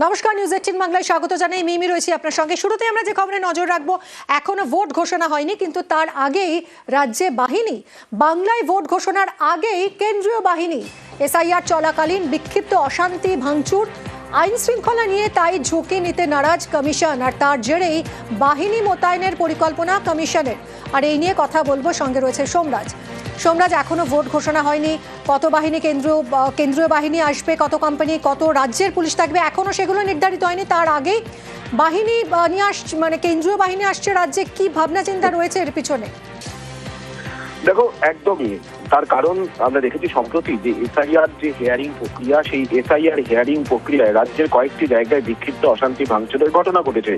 নমস্কার, নিউজ 18 বাংলায় স্বাগত জানাই। মিমি রয়েছি আপনার সঙ্গে। শুরুতে আমরা যে খবরে নজর রাখবো, এখনো ভোট ঘোষণা হয়নি, কিন্তু তার আগেই রাজ্যে বাহিনী, বাংলায় ভোট ঘোষণার আগেই কেন্দ্রীয় বাহিনী এসআইআর চলাকালীন বিক্ষিপ্ত অশান্তি ভাঙচুর, আইন শৃঙ্খলা নিয়ে তাই ঝুঁকি নিতে নারাজ কমিশন, আর তার জেরেই বাহিনী মোতায়েনের পরিকল্পনা কমিশনের। আর এই নিয়ে কথা বলবো, সঙ্গে রয়েছে সোমরাজ, এখনো ভোট ঘোষণা হয়নি, কত বাহিনী কেন্দ্রীয় বাহিনী আসবে, কত কোম্পানি, কত রাজ্যের পুলিশ থাকবে, এখনো সেগুলো নির্ধারিত হয়নি। তার আগেই বাহিনী নিয়ে আসছে, মানে কেন্দ্রীয় বাহিনী আসছে রাজ্যে, কি ভাবনা চিন্তা রয়েছে এর পিছনে? দেখো, একদমই তার কারণ আমরা দেখেছি সম্প্রতি যে এসআইআর যে হিয়ারিং প্রক্রিয়া, সেই এসআইআর হিয়ারিং প্রক্রিয়ায় রাজ্যের কয়েকটি জায়গায় বিক্ষিপ্ত অশান্তি ভাঙচুরের ঘটনা ঘটেছে।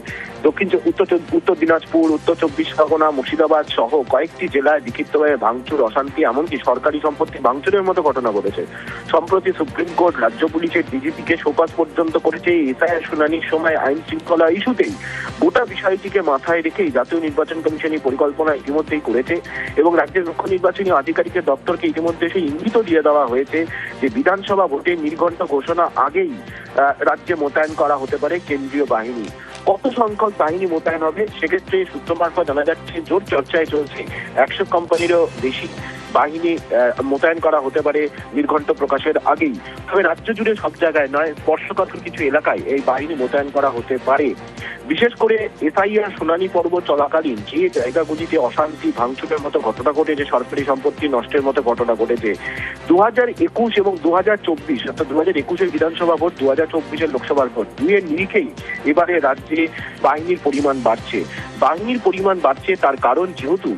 উত্তর দিনাজপুর, উত্তর চব্বিশ পরগনা, মুর্শিদাবাদ সহ কয়েকটি জেলায় বিক্ষিপ্তভাবে ভাঙচুর, অশান্তি, এমনকি সরকারি সম্পত্তি ভাঙচুরের মতো ঘটনা ঘটেছে। সম্প্রতি সুপ্রিম কোর্ট রাজ্য পুলিশের ডিজিপিকে শোকজ পর্যন্ত করেছে এই এসআইআর শুনানির সময় আইন শৃঙ্খলা ইস্যুতেই। গোটা বিষয়টিকে মাথায় রেখেই জাতীয় নির্বাচন কমিশন এই পরিকল্পনা ইতিমধ্যেই করেছে এবং রাজ্যের মুখ্য নির্বাচনী আধিকারিকের দপ্তরকে ইতিমধ্যে সেই ইঙ্গিত দিয়ে দেওয়া হয়েছে যে বিধানসভা ভোটের নির্ঘণ্ট ঘোষণা আগেই রাজ্যে মোতায়েন করা হতে পারে কেন্দ্রীয় বাহিনী। কত সংখ্যক বাহিনী মোতায়েন হবে সেক্ষেত্রে সূত্র মারফত জানা যাচ্ছে, জোর চর্চায় চলছে 100 কোম্পানিরও বেশি বাহিনী মোতায়েন করা হতে পারে নির্ঘণ্ট প্রকাশের আগেই। তবে রাজ্য জুড়ে সব জায়গায় নয়, স্পর্শকাতর কিছু এলাকায় এই বাহিনী মোতায়েন করা হতে পারে। বিশেষ করে এসআইআর শুনানি পর্ব চলাকালীন যে জায়গাগুলিতে অশান্তি ভাঙচুরের মতো ঘটনা ঘটেছে, সরকারি সম্পত্তি নষ্টের মতো ঘটনা ঘটেছে, 2021 এবং 2024, অর্থাৎ 2021-এর বিধানসভা ভোট, 2024-এর লোকসভার ভোট, দুইয়ের নিরিখেই এবারে রাজ্যে বাহিনীর পরিমাণ বাড়ছে। তার কারণ, যেহেতু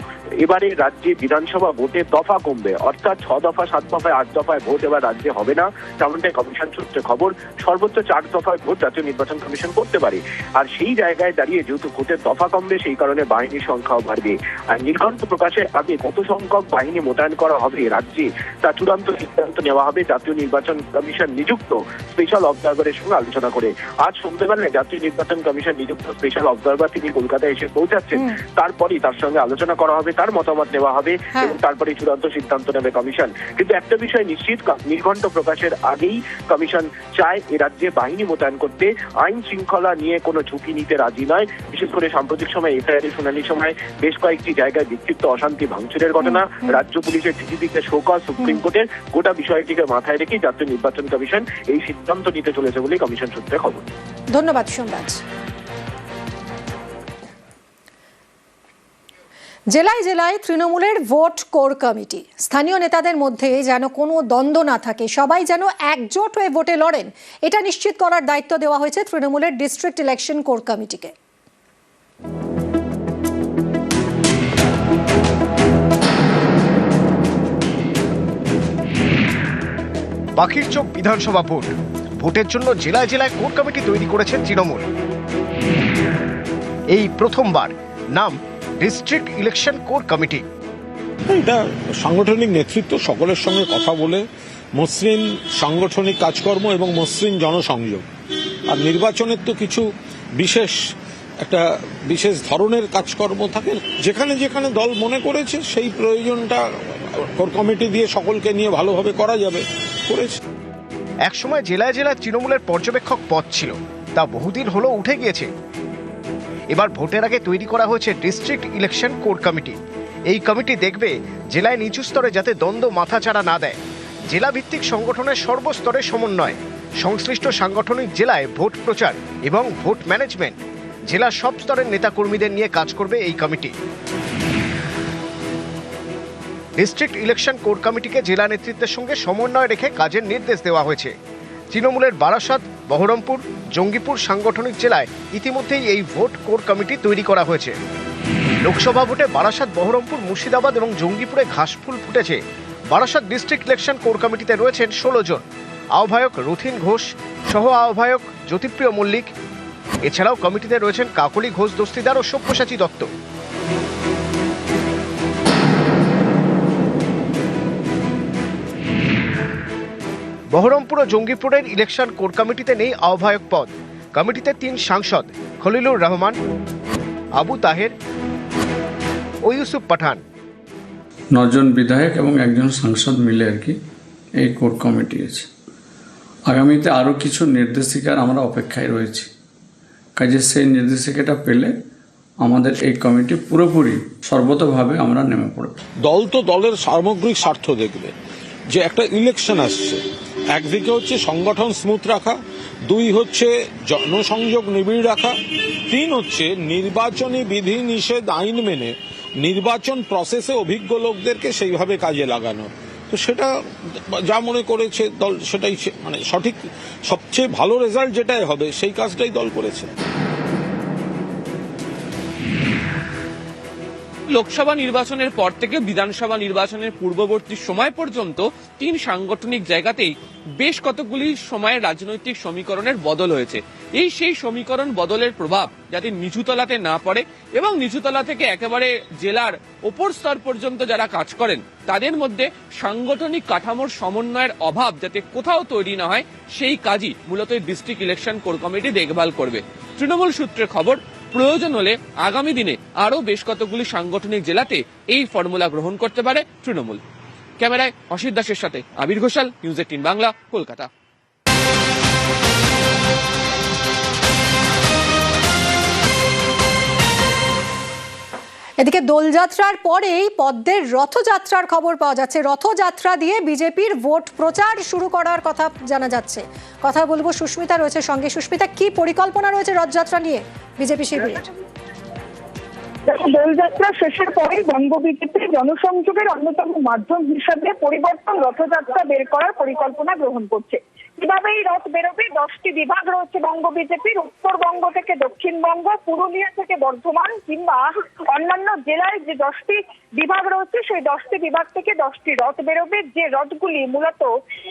এবারে রাজ্যে বিধানসভা ভোটে দফা কমবে, অর্থাৎ 6 দফা, 7 দফায়, 8 দফায় ভোট এবার রাজ্যে হবে না, তেমনটাই কমিশন সূত্রে খবর। সর্বোচ্চ 4 দফায় ভোট জাতীয় নির্বাচন কমিশন করতে পারে। আর সেই জায়গায় দাঁড়িয়ে যেহেতু ভোটের দফা কমবে, সেই কারণে বাহিনীর সংখ্যাও বাড়বে। আর নির্ঘণ্ট প্রকাশের আগে কত সংখ্যক বাহিনী মোতায়েন করা হবে রাজ্যে, তা চূড়ান্ত সিদ্ধান্ত নেওয়া হবে জাতীয় নির্বাচন কমিশন নিযুক্ত স্পেশাল অবজারভারের সঙ্গে আলোচনা করে। আজ সন্ধ্যাবেলায় জাতীয় নির্বাচন কমিশন নিযুক্ত স্পেশাল অবজারভার তিনি কলকাতায় এসে পৌঁছাচ্ছেন। তারপরই তার সঙ্গে আলোচনা করা হবে, তার মতামত নেওয়া হবে এবং তারপরে চূড়ান্ত সিদ্ধান্ত নেবে কমিশন। কিন্তু একটা বিষয় নিশ্চিত, নির্ঘণ্ট প্রকাশের আগেই কমিশন চায় এ রাজ্যে বাহিনী মোতায়েন করতে। আইন শৃঙ্খলা নিয়ে কোনো ঝুঁকি নিতে রাজি নয়। বিশেষ করে সাম্প্রতিক সময় এসআইআর শুনানির সময় বেশ কয়েকটি জায়গায় বিক্ষিপ্ত অশান্তি ভাঙচুরের ঘটনা, রাজ্য পুলিশের ডিজিপিকে শোকজ সুপ্রিম কোর্টের, গোটা বিষয়টিকে মাথায় রেখেই জাতীয় নির্বাচন কমিশন এই সিদ্ধান্ত নিতে চলেছে বলে কমিশন সূত্রে খবর। ধন্যবাদ সোমরাজ। জেলায় জেলায় তৃণমূলের ভোট কোর কমিটি, স্থানীয় নেতাদের মধ্যে যেন কোনো দ্বন্দ্ব না থাকে, সবাই যেন একজোট হয়ে ভোটে লড়েন, এটা নিশ্চিত করার দায়িত্ব দেওয়া হয়েছে তৃণমূলের ডিস্ট্রিক্ট ইলেকশন কোর কমিটিকে। বাকির চোখ বিধানসভা ভোটের জন্য জেলায় জেলায় কোর কমিটি তৈরি করেছেন তৃণমূল। এই প্রথমবার নাম ডিস্ট্রিক্ট ইলেকশন কোর কমিটি। এটা সাংগঠনিক নেতৃত্ব সকলের সঙ্গে কথা বলে মসৃণ সাংগঠনিক কাজকর্ম এবং মসৃণ জনসংযোগ। আর নির্বাচনের তো কিছু বিশেষ ধরনের কাজকর্ম থাকে, যেখানে যেখানে দল মনে করেছে সেই প্রয়োজনটা কোর কমিটি দিয়ে সকলকে নিয়ে ভালোভাবে করা যাবে করেছে। একসময় জেলায় জেলায় তৃণমূলের পর্যবেক্ষক পদ ছিল, তা বহুদিন হলো উঠে গিয়েছে। এবার ভোটের আগে তৈরি করা হয়েছে ডিস্ট্রিক্ট ইলেকশন কোর কমিটি। এই কমিটি দেখবে জেলায় নিচু স্তরে যাতে দ্বন্দ্ব মাথাচাড়া না দেয়। জেলা ভিত্তিক সংগঠনের সর্বস্তরে সমন্বয়, সংশ্লিষ্ট সাংগঠনিক জেলায় ভোট প্রচার এবং ভোট ম্যানেজমেন্ট, জেলার সব স্তরের নেতাকর্মীদের নিয়ে কাজ করবে এই কমিটি। ডিস্ট্রিক্ট ইলেকশন কোর কমিটিকে জেলা নেতৃত্বের সঙ্গে সমন্বয় রেখে কাজের নির্দেশ দেওয়া হয়েছে। তৃণমূলের বারাসাত, বহরমপুর, জঙ্গিপুর সাংগঠনিক জেলায় ইতিমধ্যেই এই ভোট কোর কমিটি তৈরি করা হয়েছে। লোকসভা ভোটে বারাসাত, বহরমপুর, মুর্শিদাবাদ এবং জঙ্গিপুরে ঘাসফুল ফুটেছে। বারাসাত ডিস্ট্রিক্ট ইলেকশন কোর কমিটিতে রয়েছেন 16 জন, আহ্বায়ক রথিন ঘোষ, সহ আহ্বায়ক জ্যোতিপ্রিয় মল্লিক। এছাড়াও কমিটিতে রয়েছেন কাকলি ঘোষ দস্তিদার ও সব্যসাচী দত্ত। বহরমপুর ও জঙ্গিপুরের ইলেকশন কোর কমিটিতে নেই আহ্বায়ক পদ। কমিটিতে 3 সাংসদ, খলিলুর রহমান, আবু তাহের ও ইউসুফ পাঠান। 9 জন বিধায়ক এবং 1 জন সাংসদ মিলে আর কি এই কোর কমিটি আছে। আগামীতে আরও কিছু নির্দেশিকার আমরা অপেক্ষায় রয়েছি, কাজে সেই নির্দেশিকাটা পেলে আমাদের এই কমিটি পুরোপুরি সর্বতভাবে আমরা নেমে পড়ব। দল তো দলের সামগ্রিক স্বার্থ দেখবে, যে একটা ইলেকশন আসছে, একদিকে হচ্ছে সংগঠন স্মুথ রাখা, 2 হচ্ছে জনসংযোগ নিবিড় রাখা, 3 হচ্ছে নির্বাচনী বিধি নিষেধ আইন মেনে নির্বাচন প্রসেসে অভিজ্ঞ লোকদেরকে সেইভাবে কাজে লাগানো। তো সেটা যা মনে করেছে দল, সেটাই মানে সঠিক, সবচেয়ে ভালো রেজাল্ট যেটাই হবে সেই কাজটাই দল করেছে। লোকসভা নির্বাচনের পর থেকে বিধানসভা নির্বাচনের পূর্ববর্তী সময় পর্যন্ত 3 সাংগঠনিক জায়গাতেই বেশ কতগুলি সময়ের রাজনৈতিক সমীকরণের বদল হয়েছে। সেই সমীকরণ বদলের প্রভাব যাতে নিচুতলাতে না পড়ে এবং নিচুতলা থেকে একেবারে জেলার ওপর স্তর পর্যন্ত যারা কাজ করেন তাদের মধ্যে সাংগঠনিক কাঠামোর সমন্বয়ের অভাব যাতে কোথাও তৈরি না হয়, সেই কাজই মূলত ডিস্ট্রিক্ট ইলেকশন কোর কমিটি দেখভাল করবে। তৃণমূল সূত্রে খবর, প্রয়োজন হলে আগামী দিনে আরো বেশ কতগুলি সাংগঠনিক জেলাতে এই ফর্মুলা গ্রহণ করতে পারে তৃণমূল। ক্যামেরায় অসিত দাসের সাথে আবির ঘোষাল, নিউজ 18 বাংলা, কলকাতা। এদিকে দোলযাত্রার পরেই পদ্মের রথযাত্রার খবর পাওয়া যাচ্ছে। রথযাত্রা দিয়ে বিজেপির ভোট প্রচার শুরু করার কথা জানা যাচ্ছে। কথা বলবো, সুস্মিতা রয়েছে সঙ্গে। সুস্মিতা, কি পরিকল্পনা রয়েছে রথযাত্রা নিয়ে বিজেপি শিবিরের? দোলযাত্রা শেষের পরে বঙ্গ বিজেপি জনসংযোগের অন্যতম মাধ্যম হিসাবে পরিবর্তন রথযাত্রা বের করার পরিকল্পনা গ্রহণ করছে। কিভাবে এই রথ বেরোবে? 10টি বিভাগ রয়েছে বঙ্গ বিজেপির। উত্তরবঙ্গ থেকে দক্ষিণবঙ্গ, পুরুলিয়া থেকে বর্ধমান কিংবা অন্যান্য জেলায় যে 10টি বিভাগ রয়েছে সেই 10টি বিভাগ থেকে 10টি রথ বেরোবে, যে রথগুলি মূলত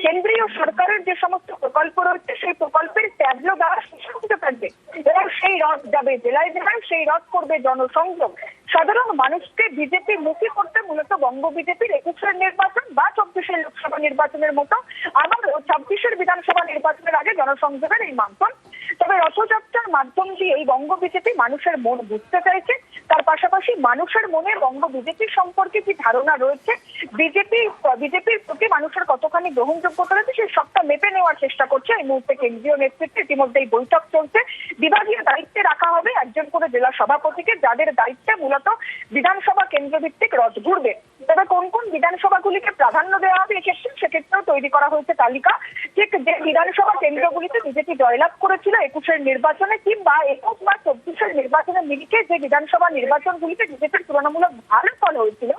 কেন্দ্রীয় সরকারের যে সমস্ত প্রকল্প রয়েছে সেই প্রকল্পের ট্যাবলো দ্বারা সুসজ্জিত থাকবে এবং সেই রথ যাবে জেলায় জেলায়, সেই রথ করবে জনসংযোগ। সাধারণ মানুষকে বিজেপি মুখী করতে মূলত বঙ্গ বিজেপির 21-এর নির্বাচন বা 24-এর লোকসভা নির্বাচনের মতো আবারও 26-এর বিধানসভা নির্বাচনের আগে জনসংযোগের এই মাধ্যম। তবে রথযাত্রার মাধ্যম দিয়ে এই বঙ্গ বিজেপি মানুষের মন বুঝতে চাইছে। তার পাশাপাশি মানুষের মনে বঙ্গ বিজেপি সম্পর্কে কি ধারণা রয়েছে, বিজেপির প্রতি মানুষের কতখানি গ্রহণযোগ্যতা রয়েছে, সেই সবটা মেপে নেওয়ার চেষ্টা করছে এই মুহূর্তে কেন্দ্রীয় নেতৃত্বে। ইতিমধ্যেই বৈঠক চলছে। বিভাগীয় দায়িত্বে রাখা হবে একজন করে জেলা সভাপতিকে, যাদের দায়িত্বে মূলত বিধানসভা কেন্দ্রভিত্তিক রথ ঘুরবে। তবে কোন কোন বিধানসভাগুলিকে প্রাধান্য দেওয়া হবে এক্ষেত্রে, সেক্ষেত্রেও তৈরি করা হয়েছে তালিকা। ঠিক যে বিধানসভা কেন্দ্রগুলিতে বিজেপি জয়লাভ করেছিল 21-এর নির্বাচনে কিংবা 21 বা 24-এর নির্বাচনের নিরিখে যে বিধানসভা নির্বাচনগুলিতে বিজেপির তুলনামূলক ভালো ফল হয়েছিল,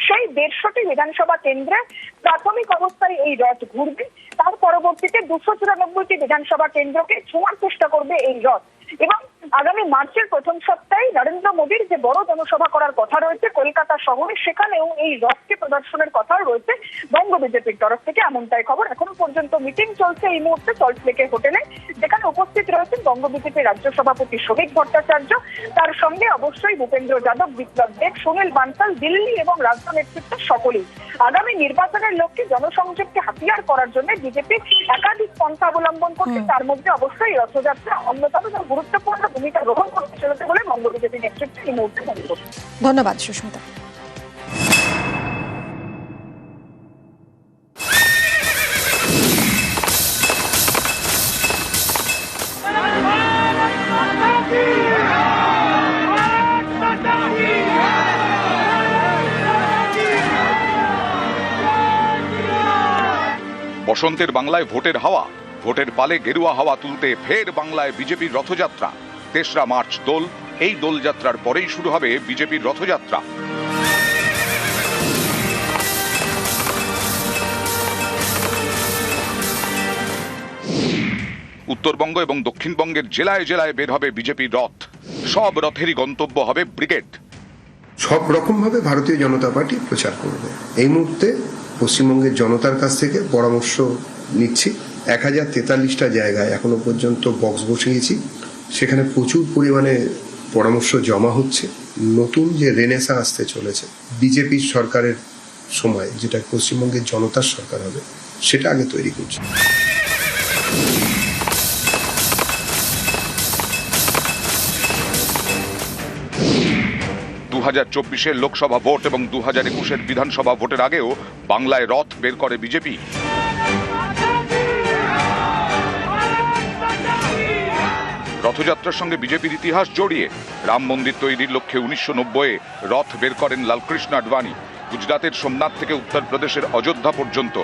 সেই 150টি বিধানসভা কেন্দ্রে প্রাথমিক অবস্থায় এই রথ ঘুরবে। তার পরবর্তীতে 294টি বিধানসভা কেন্দ্রকে ছোঁয়ার চেষ্টা করবে এই রথ। এবং আগামী মার্চের প্রথম সপ্তাহে নরেন্দ্র মোদীর যে বড় জনসভা করার কথা রয়েছে কলকাতা শহরে, সেখানেও এই রথকে প্রদর্শনের কথা রয়েছে বঙ্গ বিজেপির তরফ থেকে, এমনটাই খবর। এখনো পর্যন্ত মিটিং চলছে এই মুহূর্তে সল্টলেকের হোটেলে, যেখানে উপস্থিত রয়েছেন বঙ্গ বিজেপির রাজ্য সভাপতি শ্রমিক ভট্টাচার্য, তার সঙ্গে অবশ্যই ভূপেন্দ্র যাদব, বিপ্লব দেব, সুনীল বানসাল, দিল্লি এবং রাজ্য নেতৃত্বের সকলেই। আগামী নির্বাচনের লক্ষ্যে জনসংযোগকে হাতিয়ার করার জন্য বিজেপি একাধিক পন্থা অবলম্বন করছে। তার মধ্যে অবশ্যই রথযাত্রা অন্যতম গুরুত্বপূর্ণ ভূমিকা গ্রহণ করতে চলেছে বলে বঙ্গ বিজেপি নেতৃত্ব এই মুহূর্তে মনে করছে। ধন্যবাদ সুস্মিতা। বসন্তের বাংলায় ভোটের হাওয়া, ভোটের পালে গেরুয়া হাওয়া তুলতে ফের বাংলায় বিজেপির রথযাত্রা। 3রা মার্চ দোল, এই দোলযাত্রার পরেই শুরু হবে বিজেপির রথযাত্রা। উত্তরবঙ্গ এবং দক্ষিণবঙ্গের জেলায় জেলায় বের হবে বিজেপির রথ। সব রথেরই গন্তব্য হবে ব্রিগেড। সব রকম ভাবে ভারতীয় জনতা পার্টি প্রচার করবে। এই মুহূর্তে পশ্চিমবঙ্গের জনতার কাছ থেকে পরামর্শ নিচ্ছি। 1043টা জায়গায় এখনো পর্যন্ত বক্স বসিয়েছি, সেখানে প্রচুর পরিমাণে পরামর্শ জমা হচ্ছে। নতুন যে রেনেসা আসতে চলেছে বিজেপির সরকারের সময়, যেটা পশ্চিমবঙ্গের জনতার সরকার হবে, সেটা আগে তৈরি করছে। 2024-এর লোকসভা ভোট এবং 2021-এর বিধানসভা ভোটের আগেও বাংলায় রথ বের করে বিজেপি। রথযাত্রার সঙ্গে বিজেপির ইতিহাস জড়িয়ে। রাম মন্দির তৈরির লক্ষ্যে 1990-এ রথ বের করেন লালকৃষ্ণ আডবাণী। গুজরাতের সোমনাথ থেকে উত্তরপ্রদেশের অযোধ্যা পর্যন্ত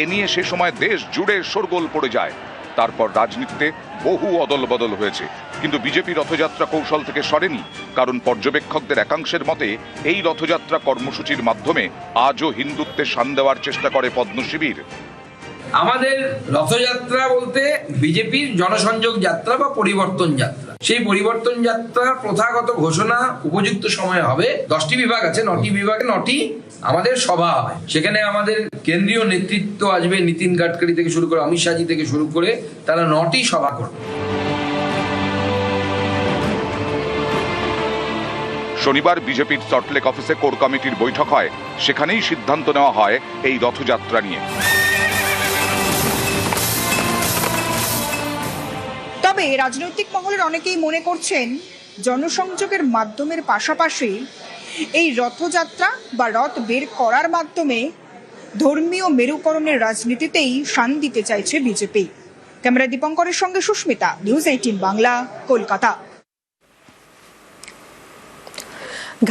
এ নিয়ে সে সময় দেশ জুড়ে শোরগোল পড়ে যায়। তারপর রাজনীতিতে বহু অদল বদল হয়েছে, কিন্তু বিজেপি রথযাত্রা কৌশল থেকে সরেনি। কারণ পর্যবেক্ষকদের একাংশের মতে এই রথযাত্রা কর্মসূচির মাধ্যমে আজও হিন্দুত্বের শান দেওয়ার চেষ্টা করে পদ্ম শিবির। আমাদের রথযাত্রা বলতে বিজেপির জনসংযোগ যাত্রা বা পরিবর্তন যাত্রা। সেই পরিবর্তন যাত্রার প্রথাগত ঘোষণা উপযুক্ত সময় হবে। 10টি বিভাগ আছে, 9টি বিভাগে 9টি আমাদের সভা হবে। সেখানে আমাদের কেন্দ্রীয় নেতৃত্ব আসবে, নীতিন গাডকারি থেকে শুরু করে অমিত শাহজি থেকে শুরু করে, তারা 9টি সভা করবে। শনিবার বিজেপির সল্টলেক অফিসে কোর কমিটির বৈঠক হয়। সেখানেই সিদ্ধান্ত নেওয়া হয় এই রথযাত্রা নিয়ে। তবে রাজনৈতিক মহলের অনেকেই মনে করছেন জনসংযোগের মাধ্যমের পাশাপাশি এই রথযাত্রা বা রথ বের করার মাধ্যমে ধর্মীয় মেরুকরণের রাজনীতিতেই শান দিতে চাইছে বিজেপি। ক্যামেরা দীপঙ্করের সঙ্গে সুস্মিতা, নিউজ 18 বাংলা, কলকাতা।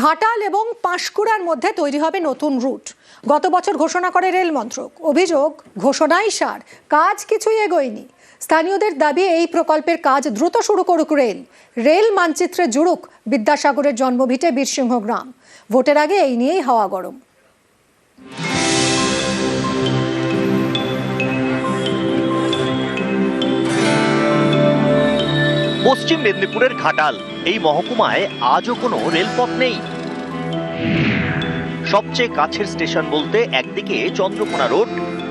ঘাটাল এবং পাঁশকুড়ার মধ্যে তৈরি হবে নতুন রুট। গত বছর ঘোষণা করে রেল মন্ত্রক। অভিযোগ, ঘোষণাই সার, কাজ কিছুই এগোয়নি। স্থানীয়দের দাবি এই প্রকল্পের কাজ দ্রুত শুরু করুক রেল। রেল মানচিত্রে জুড়ুক বিদ্যাসাগরের জন্মভিটে বীরসিংহ গ্রাম। ভোটের আগে এই নিয়েই হাওয়া গরম। পশ্চিম মেদিনীপুরের ঘাটাল এই মহকুমায় আজও কোনো রেলপথ নেই। সবচেয়ে কাছের স্টেশন বলতে একদিকে চন্দ্রকোনা রোড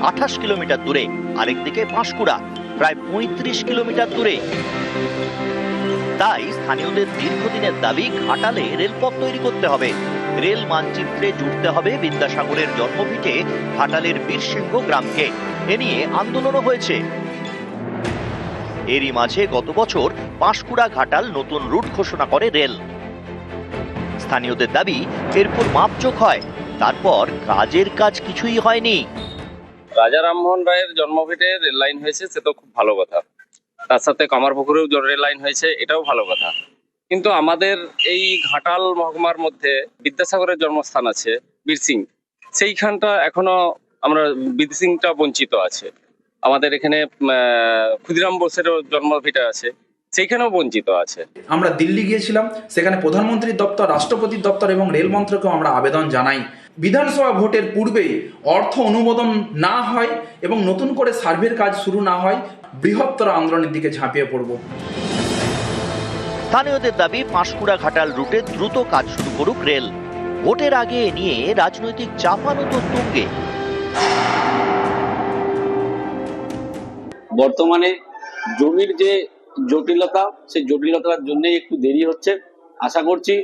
28 কিলোমিটার দূরে, আরেকদিকে পাঁশকুড়া প্রায় 35 কিলোমিটার দূরে। তাই স্থানীয়দের দীর্ঘদিনের দাবি ঘাটালে রেলপথ তৈরি করতে হবে। রেল মানচিত্রে জুড়তে হবে বিদ্যাসাগরের জন্মভিটে ঘাটালের বীরসিংহ গ্রামকে। এ নিয়ে আন্দোলনও হয়েছে। এরই মাঝে গত বছর পাঁশকুড়া ঘাটাল নতুন রুট ঘোষণা করে রেল। স্থানীয়দের দাবি এরপর মাপজোক হয়, তারপর কাজের কাজ কিছুই হয়নি। রাজা রামমোহন রায়ের জন্মভিটে রেল লাইন হয়েছে, সে তো খুব ভালো কথা। তার সাথে কামারপুকুরেও রেল লাইন হয়েছে, এটাও ভালো কথা। কিন্তু আমাদের এই ঘাটাল মহকুমার মধ্যে বিদ্যাসাগরের জন্মস্থান আছে বীরসিং, সেইখানটা এখনো আমরা বীরসিংটা বঞ্চিত আছে। আমাদের এখানে ক্ষুদিরাম বোসেরও জন্মভিটা আছে, সেইখানেও বঞ্চিত আছে। আমরা দিল্লি গিয়েছিলাম, সেখানে প্রধানমন্ত্রীর দপ্তর, রাষ্ট্রপতির দপ্তর এবং রেল মন্ত্রকেও আমরা আবেদন জানাই। বিধানসভা ভোটের পূর্বেই অর্থ অনুমোদন না হয় এবং নতুন করে সার্ভের কাজ শুরু না হয়, বৃহত্তর আন্দোলনের দিকে ঝাঁপিয়ে পড়ব। স্থানীয়দের দাবি পাঁশকুড়া ঘাটাল রুটে দ্রুত কাজ শুরু করুক রেল। ভোটের আগে এ নিয়ে রাজনৈতিক চাপানো তো তুঙ্গে। বর্তমানে জমির যে জটিলতা, সেই জটিলতার জন্য একটু দেরি হচ্ছে। আশা করছি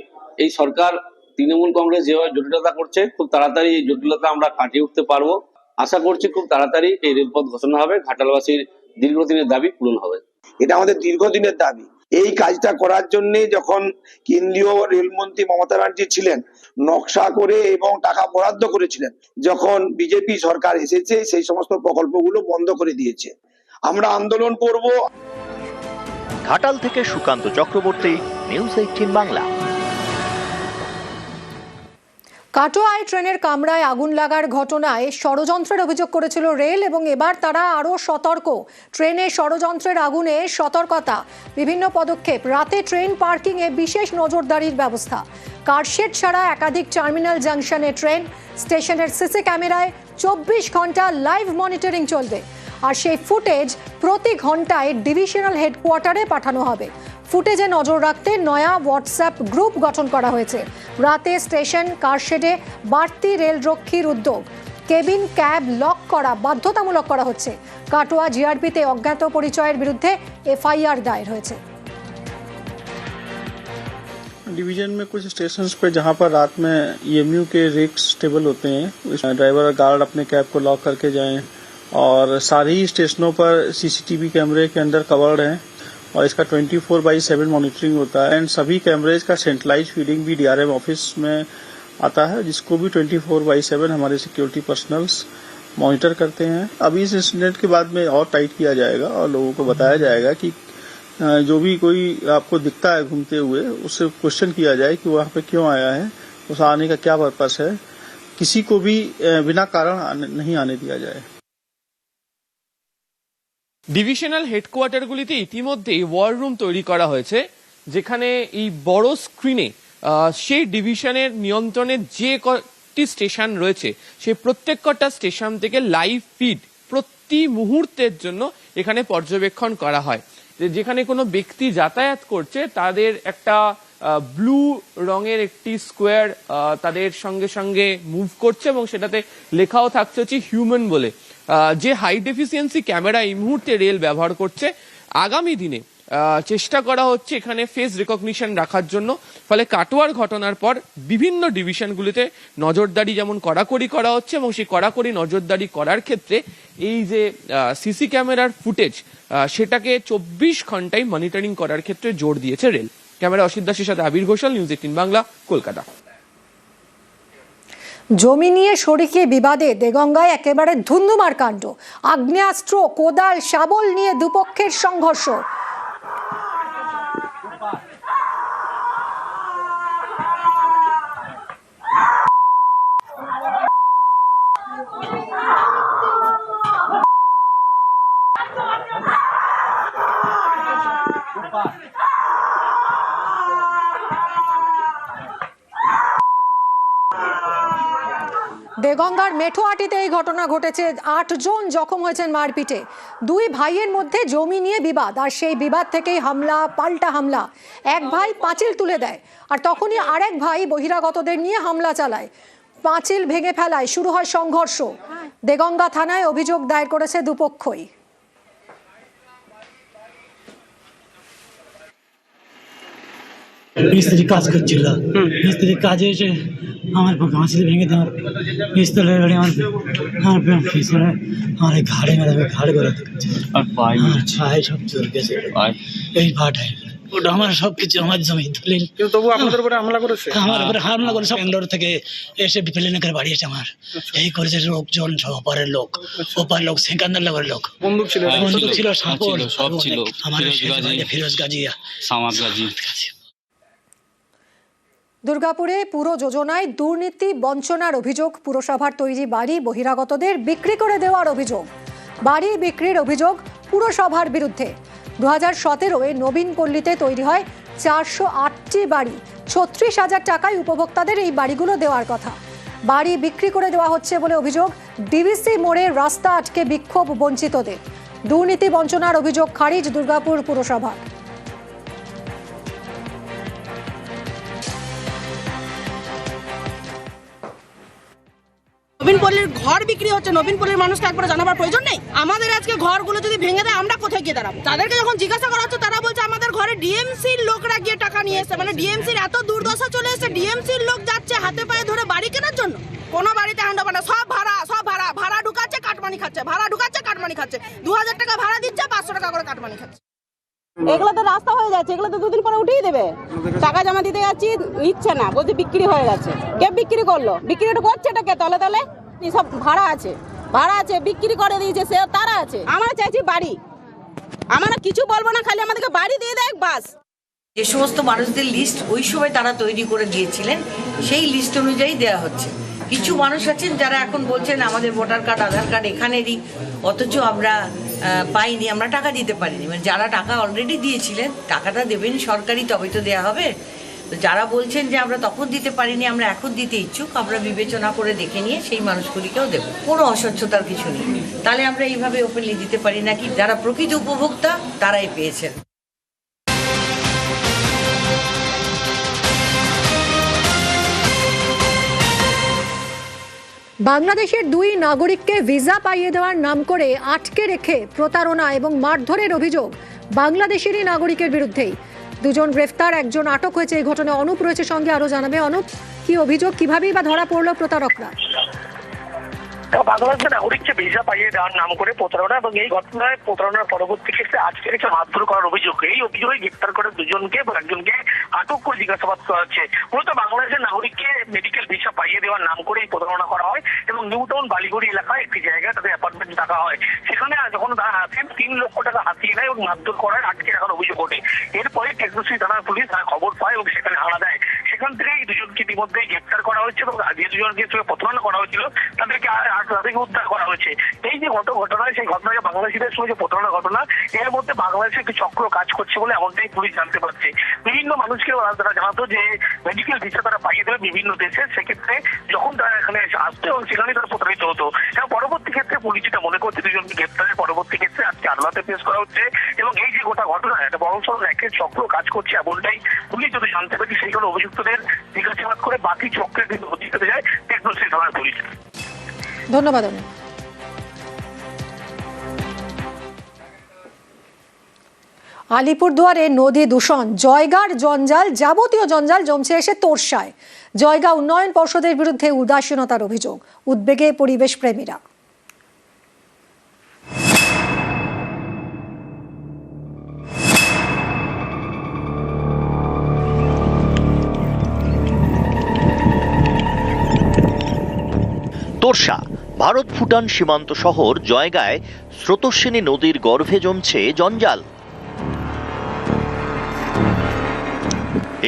এই সরকার, তৃণমূল কংগ্রেস যেভাবে জটিলতা করছে, খুব তাড়াতাড়ি এই জটিলতা আমরা কাটিয়ে উঠতে পারবো। আশা করছি খুব তাড়াতাড়ি এই রেলপথ ঘোষণা হবে, ঘাটালবাসীর দীর্ঘদিনের দাবি পূরণ হবে। এটা আমাদের দীর্ঘদিনের দাবি। এই কাজটা করার জন্য যখন কেন্দ্রীয় রেলমন্ত্রী মমতা ব্যানার্জি ছিলেন, নকশা করে এবং টাকা বরাদ্দ করেছিলেন, যখন বিজেপি সরকার এসেছে সেই সমস্ত প্রকল্পগুলো বন্ধ করে দিয়েছে। আমরা আন্দোলন করব। ঘাটাল থেকে সুকান্ত চক্রবর্তী, নিউজ 18 বাংলা। কাটোয়ায় ট্রেনের কামরায় আগুন লাগার ঘটনায় ষড়যন্ত্রের অভিযোগ করেছিল রেল এবং এবার তারা আরও সতর্ক। ট্রেনে ষড়যন্ত্রের আগুনে সতর্কতা, বিভিন্ন পদক্ষেপ। রাতে ট্রেন পার্কিংয়ে বিশেষ নজরদারির ব্যবস্থা। কারশেড ছাড়া একাধিক টার্মিনাল জাংশনে ট্রেন, স্টেশনের সিসি ক্যামেরায় 24 ঘন্টা লাইভ মনিটরিং চলবে। আর সেই ফুটেজ প্রতি ঘন্টায় ডিভিশনাল হেডকোয়ার্টারে পাঠানো হবে। ফুটেজে নজর রাখতে নয়া হোয়াটসঅ্যাপ গ্রুপ গঠন করা হয়েছে। রাতে স্টেশন কারশেডে বাড়তি রেলরক্ষীর উদ্যোগ। কেবিন ক্যাব লক করা বাধ্যতামূলক করা হচ্ছে। কাটোয়া জিআরপিতে অজ্ঞাত পরিচয়ের বিরুদ্ধে এফআইআর দায়ের হয়েছে। डिवीजन में कुछ स्टेशंस पे जहां पर रात में ईएमयू के रिक्स स्टेबल होते हैं, ड्राइवर और गार्ड अपने कैब को लॉक करके जाएं और सारे ही स्टेशनों पर सीसीटीवी कैमरे के अंदर कवर्ड हैं और इसका 24/7 मॉनिटरिंग होता है एंड सभी कैमरेज का सेंट्रलाइज फीडिंग भी डीआरएम ऑफिस में आता है, जिसको भी 24/7 हमारे सिक्योरिटी पर्सनल्स मॉनिटर करते हैं। अभी इस इंसिडेंट के बाद में और टाइट किया जाएगा और लोगों को बताया जाएगा कि जो भी कोई आपको दिखता है घूमते हुए उससे क्वेश्चन किया जाए कि वहाँ पे क्यों आया है, उस आने का क्या पर्पस है। किसी को भी बिना कारण नहीं आने दिया जाए। ডিভিশনাল হেডকোয়ার্টারগুলিতে ইতিমধ্যেই ওয়ার রুম তৈরি করা হয়েছে, যেখানে এই বড় স্ক্রিনে সেই ডিভিশনের নিয়ন্ত্রণে যে কটি স্টেশন রয়েছে সেই প্রত্যেক কটা স্টেশন থেকে লাইভ ফিড প্রতি মুহূর্তের জন্য এখানে পর্যবেক্ষণ করা হয়। যেখানে কোনো ব্যক্তি যাতায়াত করছে তাদের একটা ব্লু রঙের একটি স্কোয়ার তাদের সঙ্গে সঙ্গে মুভ করছে এবং সেটাতে লেখাও থাকছে হচ্ছে হিউম্যান বলে। যে হাই ডেফিসিয়েন্সি ক্যামেরা এই মুহূর্তে রেল ব্যবহার করছে, আগামী দিনে চেষ্টা করা হচ্ছে এখানে ফেস রিকগনিশন রাখার জন্য। ফলে কাটোয়ার ঘটনার পর বিভিন্ন ডিভিশনগুলিতে নজরদারি যেমন কড়াকড়ি করা হচ্ছে এবং সেই কড়াকড়ি নজরদারি করার ক্ষেত্রে এই যে সিসি ক্যামেরার ফুটেজ সেটাকে 24 ঘন্টায় মনিটরিং করার ক্ষেত্রে জোর দিয়েছে রেল। ক্যামেরা অসিত দাসের সাথে আবির ঘোষাল, নিউজ 18 বাংলা, কলকাতা। জমি নিয়ে শরিকি বিবাদে দেগঙ্গায় একেবারে ধুন্ধুমার কাণ্ড। আগ্নেয়াস্ত্র, কোদাল, শাবল নিয়ে দুপক্ষের সংঘর্ষ। দেগঙ্গার মেঠোয়াটিতে এই ঘটনা ঘটেছে। 8 জন জখম হয়েছেন মারপিটে। দুই ভাইয়ের মধ্যে জমি নিয়ে বিবাদ, আর সেই বিবাদ থেকেই হামলা, পাল্টা হামলা। এক ভাই পাঁচিল তুলে দেয়, আর তখনই আরেক ভাই বহিরাগতদের নিয়ে হামলা চালায়। পাঁচিল ভেঙে ফেলায় শুরু হয় সংঘর্ষ। দেগঙ্গা থানায় অভিযোগ দায়ের করেছে দুপক্ষই। মিস্ত্রি কাজ করছিল, মিস্ত্রি কাজে এসে আমার ঘাঁচি ভেঙে দেওয়ার পিস্তল আমার পিছনে আমার ঘাড়ে মেরে ঘাড়ে করে ছায় সব চলে গেছে। এই ভাটায় ওটা আমার সবকিছু আমার জমি দলিল, তবু আপনাদের উপরে হামলা করেছে। আমার উপরে হামলা করেছে, বেঙ্গালোর থেকে এসে প্লেনে করে বাড়ি এসে আমার এই করেছে লোকজন, সব ওপারের লোক, ওপারের লোক, সেকান্দার লোকের লোক। বন্দুক ছিল, বন্দুক ছিল, সাপোর্ট সব ছিল। আমার ফিরোজ গাজী, সামাদ গাজী। দুর্গাপুরে পুরো যোজনায় দুর্নীতি বঞ্চনার অভিযোগ। পুরসভার তৈরি বাড়ি বহিরাগতদের বিক্রি করে দেওয়ার অভিযোগ। বাড়ি বিক্রির অভিযোগ পুরসভার বিরুদ্ধে। 2017-এ নবীন পল্লীতে তৈরি হয় 408টি বাড়ি। 36,000 টাকায় উপভোক্তাদের এই বাড়িগুলো দেওয়ার কথা। বাড়ি বিক্রি করে দেওয়া হচ্ছে বলে অভিযোগ। ডিভিসি মোড়ে রাস্তা আটকে বিক্ষোভ বঞ্চিতদের। দুর্নীতি বঞ্চনার অভিযোগ খারিজ দুর্গাপুর পুরসভার। নবীনপল্লীর ঘর বিক্রি হচ্ছে, নবীনপল্লীর মানুষকে একবার জানাবার প্রয়োজন নেই? আমাদের আজকে ঘরগুলো যদি ভেঙে দেয় আমরা কোথায় গিয়ে দাঁড়াবো? তাদেরকে যখন জিজ্ঞাসা করা হচ্ছে তারা বলছে আমাদের ঘরে ডিএমসির লোকরা গিয়ে টাকা নিয়ে এসেছে। মানে ডিএমসির এত দুর্দশা চলে এসেছে, ডিএমসির লোক যাচ্ছে হাতে পায়ে ধরে বাড়ি কেনার জন্য। কোনো বাড়িতে হ্যান্ড ওভার না, সব ভাড়া ঢুকাচ্ছে, কাটমানি খাচ্ছে, ভাড়া ঢুকাচ্ছে, কাটমানি খাচ্ছে। 2000 টাকা ভাড়া দিচ্ছে, 500 টাকা করে কাটমানি খাচ্ছে। এগুলো তো রাস্তা হয়ে যাচ্ছে, এগুলো তো 2 দিন পরে উঠিয়ে দেবে। টাকা জমা দিতে যাচ্ছি, নিচ্ছে না, বলছে বিক্রি হয়ে গেছে। কে বিক্রি করলো? বিক্রিটা করছে এটা কে? তলে তলে সব ভাড়া আছে, বিক্রি করে দিয়েছে, সে তারা আছে। আমরা চাইছি বাড়ি, আমরা কিছু বলবো না, খালি আমাদেরকে বাড়ি দিয়ে দেয় বাস। যে সমস্ত মানুষদের লিস্ট ওই সময় তারা তৈরি করে দিয়েছিলেন সেই লিস্ট অনুযায়ী দেওয়া হচ্ছে। কিছু মানুষ আছেন যারা এখন বলছেন আমাদের ভোটার কার্ড, আধার কার্ড এখানেরই, অথচ আমরা পাইনি, আমরা টাকা দিতে পারিনি। মানে যারা টাকা অলরেডি দিয়েছিলেন টাকাটা দেবেন সরকারি, তবে তো দেওয়া হবে। তো যারা বলছেন যে আমরা তখন দিতে পারিনি, আমরা এখন দিতে ইচ্ছুক, আমরা বিবেচনা করে দেখে নিয়ে সেই মানুষগুলিকেও দেবো। কোনো অস্বচ্ছতার কিছু নেই। তাহলে আমরা এইভাবে ওপেনলি দিতে পারি নাকি? যারা প্রকৃত উপভোক্তা তারাই পেয়েছেন। বাংলাদেশের 2 নাগরিককে ভিসা পাইয়ে দেওয়ার নাম করে আটকে রেখে প্রতারণা এবং মারধরের অভিযোগ বাংলাদেশেরই নাগরিকের বিরুদ্ধেই। 2 জন গ্রেফতার, 1 জন আটক হয়েছে। এই ঘটনায় অনুপ রয়েছে সঙ্গে, আরো জানাবে। অনুপ, কি অভিযোগ, কিভাবেই বা ধরা পড়লো প্রতারকরা? বাংলাদেশের নাগরিককে ভিসা পাইয়ে দেওয়ার নাম করে প্রতারণা, এবং এই ঘটনায় প্রতারণার পরবর্তী ক্ষেত্রে আজকে একটা মারধর করার অভিযোগ, এই অভিযোগে গ্রেপ্তার করে দুজনকে এবং একজনকে আটক করে জিজ্ঞাসাবাদ করা হচ্ছে। মূলত বাংলাদেশের নাগরিককে মেডিকেল ভিসা পাইয়ে দেওয়ার নাম করে এই প্রতারণা করা হয় এবং নিউ টাউন বালিগড়ি এলাকায় একটি জায়গায় তাদের অ্যাপার্টমেন্ট থাকা হয়। সেখানে যখন তারা আসেন 3 লক্ষ টাকা হাতিয়ে নেয় এবং মারধর করার আটকে রাখার অভিযোগ ওঠে। এরপরে টেকনোসি থানার পুলিশ তারা খবর পায় এবং সেখানে হানা দেয়। সেখান থেকে এই দুজনকে ইতিমধ্যে গ্রেপ্তার করা হয়েছে এবং যে দুজনকে প্রতারণা করা হয়েছিল তাদেরকে উদ্ধার করা হয়েছে। এই যে ঘটনা, সেই ঘটনাকে বাংলাদেশিদের সঙ্গে যে প্রতারণা ঘটনা, এর মধ্যে বাংলাদেশে একটি চক্র কাজ করছে বলে এমনটাই পুলিশ জানতে পারছে। বিভিন্ন মানুষকে তারা জানাতো যে মেডিকেল ভিসা তারা পাইয়ে দেবে বিভিন্ন দেশে, সেক্ষেত্রে যখন তারা এখানে আসতো এবং সেখানে তারা প্রতারিত হতো। এবং পরবর্তী ক্ষেত্রে পুলিশ যেটা মনে করছে দুজনকে গ্রেপ্তারের পরবর্তী ক্ষেত্রে আজকে আদালতে পেশ করা হচ্ছে এবং এই যে গোটা ঘটনা একটা বড় সড় একের চক্র কাজ করছে এমনটাই পুলিশ যদি জানতে পারছে। সেই জন্য অভিযুক্তদের জিজ্ঞাসাবাদ করে বাকি চক্রের কিন্তু হত্যা করতে যায় টেকনোসি থানার পুলিশ। ধন্যবাদ। আলিপুরদুয়ারে নদী দূষণ, জয়গার জঞ্জাল, যাবতীয় জঞ্জাল জমছে এসে তোরসায়। জয়গা উন্নয়ন পর্ষদের বিরুদ্ধে উদাসীনতার অভিযোগ, উদ্বেগে পরিবেশ প্রেমীরা। তোরসা ভারত ভুটান সীমান্ত শহর জয়গায় স্রোতস্বিনী নদীর গর্ভে জমছে জঞ্জাল।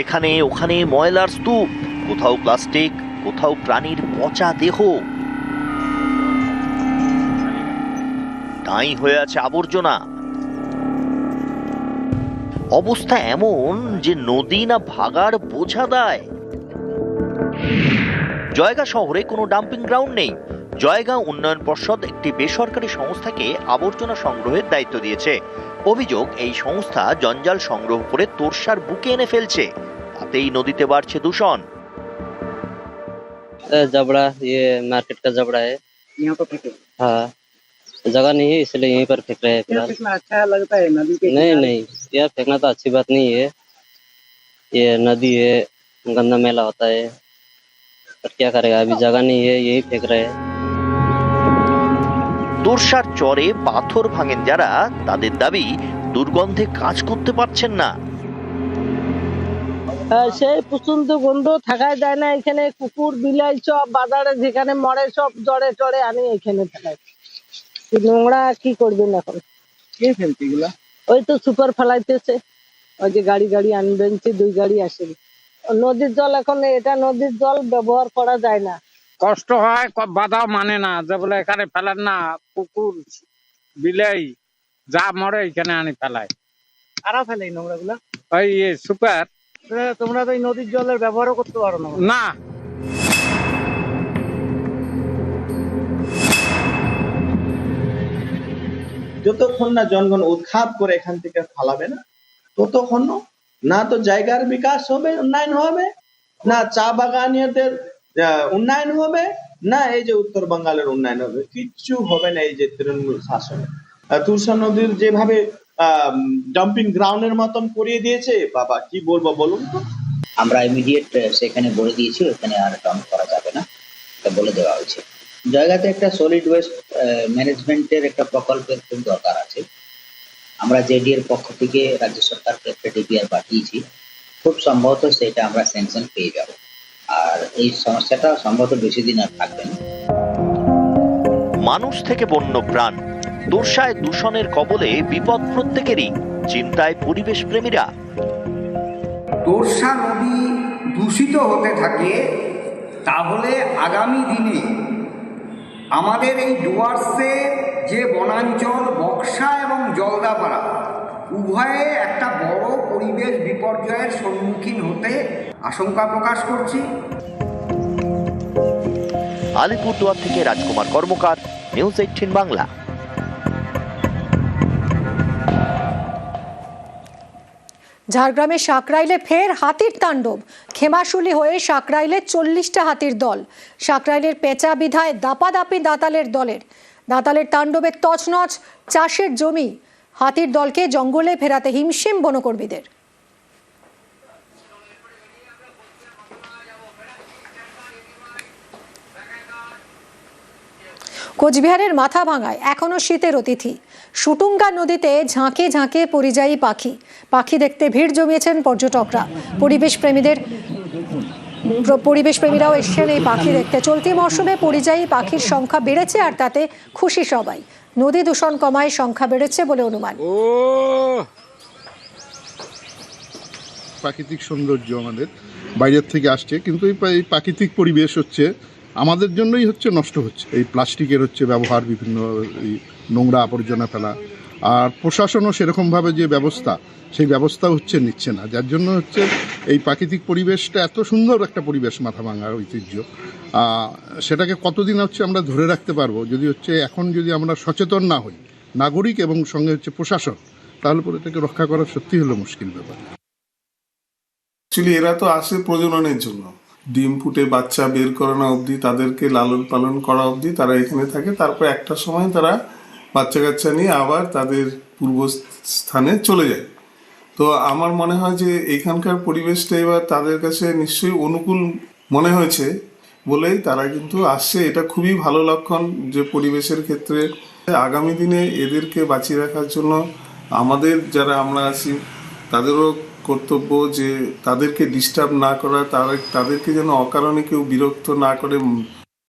এখানে ওখানে ময়লার স্তূপ, কোথাও প্লাস্টিক, কোথাও প্রাণীর পচা দেহ, তাই হয়ে আছে আবর্জনা। অবস্থা এমন যে নদী না ভাগার বোঝা দেয়। জয়গা শহরে কোনো ডাম্পিং গ্রাউন্ড নেই। জয়গা উন্নয়ন পর্ষদ একটি বেসরকারি সংস্থাকে আবর্জনা সংগ্রহের দায়িত্ব দিয়েছে। অভিযোগ, এই সংস্থা জঞ্জাল সংগ্রহ করে তোরসার বুকে এনে ফেলছে, তাতেই নদীতে বাড়ছে দূষণ। जबड़ा, ये मार्केट का जबड़ा है, यहाँ पर फेंके? हाँ, जगह नहीं है इसलिए यहीं पर फेंक रहे हैं फिलहाल। अच्छा लगता है नदी के? नहीं, यार फेंकना तो अच्छी बात नहीं है। ये नदी है, गंदा मेला होता है, पर क्या करेगा, अभी जगह नहीं है, यही फेंक रहे हैं। তোরসার চরে পাথর ভাঙেন যারা, তাদের দাবি দুর্গন্ধে কাজ করতে পারছেন না। সেই প্রচন্ড গন্ধ থাকাই যায় না। এখানে কুকুর বিলাই সব বাজারে যেখানে মরে সব জড়ে টড়ে আনি এখানে ফেলাই। নোংরা কি করবেন এখন? কে ফেলছে এগুলা? ওই তো সুপার ফেলাইতেছে, ওই যে গাড়ি আনবেনছে, 2 গাড়ি আসে। নদীর জল এখন, এটা নদীর জল ব্যবহার করা যায় না। কষ্ট হয়, বাধাও মানে না, যে বলে এখানে ফেলার না, কুকুর বিলাই যা মরে এখানে আনি ফেলায়। কারা ফেলে নোংরা গুলা? ওই সুপার। তোমরা তো এই নদীর জলের ব্যবহারও করতে পারো না? না, যতক্ষণ না জনগণ উৎখাত করে এখান থেকে ফালাবে না, ততক্ষণ না তো জায়গার বিকাশ হবে, উন্নয়ন হবে, না চা বাগানিয়াদের উন্নয়ন হবে, না এই যে উত্তর বাঙালের উন্নয়ন হবে। কিচ্ছু হবে না এই যে তৃণমূল শাসনে। তুরসা নদীর যেভাবে ডাম্পিং গ্রাউন্ডের মতন করিয়ে দিয়েছে, বাবা কি বলবো বলুন তো। আমরা ইমিডিয়েট সেখানে বলে দিয়েছি ওখানে আর ডাম্প করা যাবে না, এটা বলে দেওয়া হয়েছে। জায়গাতে একটা সলিড ওয়েস্ট ম্যানেজমেন্টের একটা প্রকল্পের খুব দরকার আছে। আমরা জেডি এর পক্ষ থেকে রাজ্য সরকারকে একটা ডিপিআর পাঠিয়েছি, খুব সম্ভবত সেটা আমরা স্যাংশন পেয়ে যাব, আর এই সমস্যাটা সম্ভবত বেশি দিন আর থাকবে না। মানুষ থেকে বন্য প্রাণ, তোরসায় দূষণের কবলে বিপদ প্রত্যেকেরই, চিন্তায় পরিবেশ প্রেমীরা। তোরসা নদী দূষিত হতে থাকে, তাহলে আগামী দিনে আমাদের এই ডুয়ার্সে যে বনাঞ্চল বক্সা এবং জলদাপাড়া উভয়ে একটা বড় পরিবেশ বিপর্যয়ের সম্মুখীন হতে আশঙ্কা প্রকাশ করছি। আলিপুরদুয়ার থেকে রাজকুমার কর্মকার, নিউজ 18 বাংলা। ঝাড়গ্রামের সাকরাইলে ফের হাতির তাণ্ডব, খেমাশুলি হয়ে সাকরাইলে 40টা হাতির দল। সাকরাইলের পেঁচা বিধায় দাপাদাপি দাঁতালের তাণ্ডবে তছনছ চাষের জমি। হাতির দলকে জঙ্গলে ফেরাতে হিমশিম বনকর্মীদের। কোচবিহারের মাথাভাঙায় এখনো শীতের অতিথি। শুটুঙ্গা নদীতে ঝাঁকে ঝাঁকে পরিযায়ী পাখি। পাখি দেখতে ভিড় জমিয়েছেন পর্যটকরা। পরিবেশপ্রেমীরাও এসছেন এই পাখি দেখতে। চলতি মরশুমে পরিযায়ী পাখির সংখ্যা বেড়েছে, আর তাতে খুশি সবাই। নদী দূষণ কমায় সংখ্যা বেড়েছে বলে অনুমান। প্রাকৃতিক সৌন্দর্য আমাদের বাইরের থেকে আসছে, কিন্তু এই প্রাকৃতিক পরিবেশ হচ্ছে আমাদের জন্যই হচ্ছে নষ্ট হচ্ছে। এই প্লাস্টিকের হচ্ছে ব্যবহার, বিভিন্ন এই নোংরা আবর্জনা ফেলা, আর প্রশাসনও সেরকমভাবে যে ব্যবস্থা, সেই ব্যবস্থা হচ্ছে নিচ্ছে না, যার জন্য হচ্ছে এই প্রাকৃতিক পরিবেশটা এত সুন্দর একটা পরিবেশ মাথাভাঙার ঐতিহ্য, সেটাকে কতদিন হচ্ছে আমরা ধরে রাখতে পারবো যদি হচ্ছে এখন যদি আমরা সচেতন না হই, নাগরিক এবং সঙ্গে হচ্ছে প্রশাসন, তাহলে পরে এটাকে রক্ষা করা সত্যি হলো মুশকিল ব্যাপার। অ্যাকচুয়ালি এরা তো আসে প্রজননের জন্য, ডিম ফুটে বাচ্চা বের করানো অবধি, তাদেরকে লালন পালন করা অবধি তারা এখানে থাকে। তারপর একটা সময় তারা বাচ্চা কাচ্চা নিয়ে আবার তাদের পূর্ব স্থানে চলে যায়। তো আমার মনে হয় যে এখানকার পরিবেশটা এবার তাদের কাছে নিশ্চয়ই অনুকূল মনে হয়েছে বলেই তারা কিন্তু আসছে। এটা খুবই ভালো লক্ষণ যে পরিবেশের ক্ষেত্রে আগামী দিনে এদেরকে বাঁচিয়ে রাখার জন্য আমাদের যারা আমরা আছি তাদেরও কর্তব্য যে তাদেরকে ডিস্টার্ব না করা, তাদেরকে যেন অকারণে কেউ বিরক্ত না করে